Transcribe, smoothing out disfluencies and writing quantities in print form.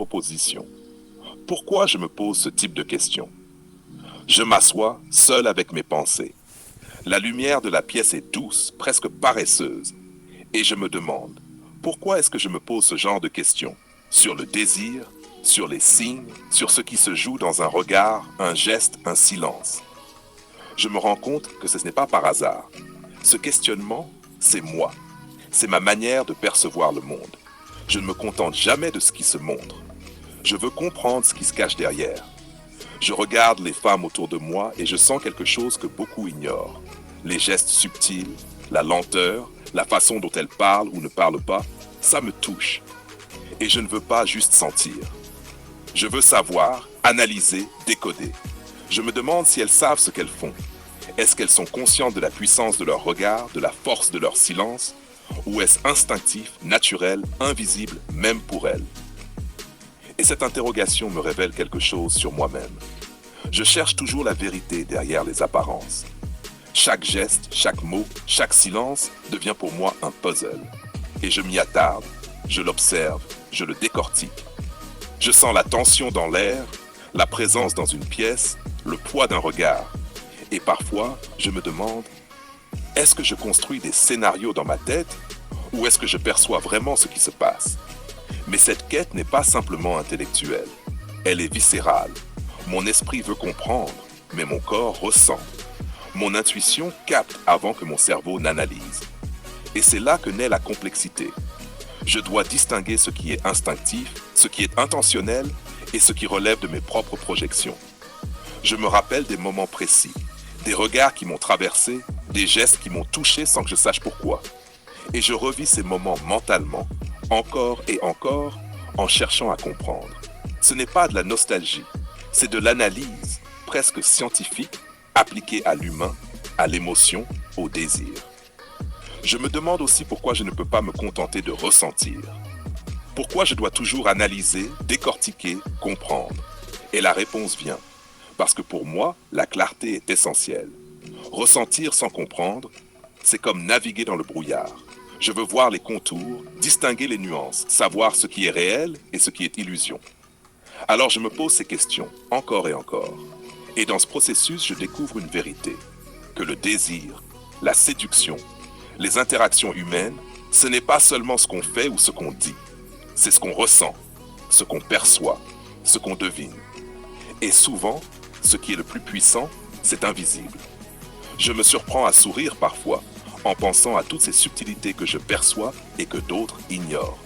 proposition. Pourquoi je me pose ce type de questions? Je m'assois seul avec mes pensées. La lumière de la pièce est douce, presque paresseuse, et je me demande, pourquoi est-ce que je me pose ce genre de questions? Sur le désir, sur les signes, sur ce qui se joue dans un regard, un geste, un silence. Je me rends compte que ce n'est pas par hasard. Ce questionnement, c'est moi. C'est ma manière de percevoir le monde. Je ne me contente jamais de ce qui se montre. Je veux comprendre ce qui se cache derrière. Je regarde les femmes autour de moi et je sens quelque chose que beaucoup ignorent. Les gestes subtils, la lenteur, la façon dont elles parlent ou ne parlent pas, ça me touche. Et je ne veux pas juste sentir. Je veux savoir, analyser, décoder. Je me demande si elles savent ce qu'elles font. Est-ce qu'elles sont conscientes de la puissance de leur regard, de la force de leur silence? Ou est-ce instinctif, naturel, invisible, même pour elles? Et cette interrogation me révèle quelque chose sur moi-même. Je cherche toujours la vérité derrière les apparences. Chaque geste, chaque mot, chaque silence devient pour moi un puzzle. Et je m'y attarde, je l'observe, je le décortique. Je sens la tension dans l'air, la présence dans une pièce, le poids d'un regard. Et parfois, je me demande, est-ce que je construis des scénarios dans ma tête ou est-ce que je perçois vraiment ce qui se passe? Mais cette quête n'est pas simplement intellectuelle, elle est viscérale. Mon esprit veut comprendre, mais mon corps ressent. Mon intuition capte avant que mon cerveau n'analyse. Et c'est là que naît la complexité. Je dois distinguer ce qui est instinctif, ce qui est intentionnel et ce qui relève de mes propres projections. Je me rappelle des moments précis, des regards qui m'ont traversé, des gestes qui m'ont touché sans que je sache pourquoi. Et je revis ces moments mentalement, encore et encore, en cherchant à comprendre. Ce n'est pas de la nostalgie, c'est de l'analyse, presque scientifique, appliquée à l'humain, à l'émotion, au désir. Je me demande aussi pourquoi je ne peux pas me contenter de ressentir. Pourquoi je dois toujours analyser, décortiquer, comprendre? Et la réponse vient. Parce que pour moi, la clarté est essentielle. Ressentir sans comprendre, c'est comme naviguer dans le brouillard. Je veux voir les contours, distinguer les nuances, savoir ce qui est réel et ce qui est illusion. Alors je me pose ces questions, encore et encore. Et dans ce processus, je découvre une vérité. Que le désir, la séduction, les interactions humaines, ce n'est pas seulement ce qu'on fait ou ce qu'on dit. C'est ce qu'on ressent, ce qu'on perçoit, ce qu'on devine. Et souvent, ce qui est le plus puissant, c'est invisible. Je me surprends à sourire parfois, en pensant à toutes ces subtilités que je perçois et que d'autres ignorent.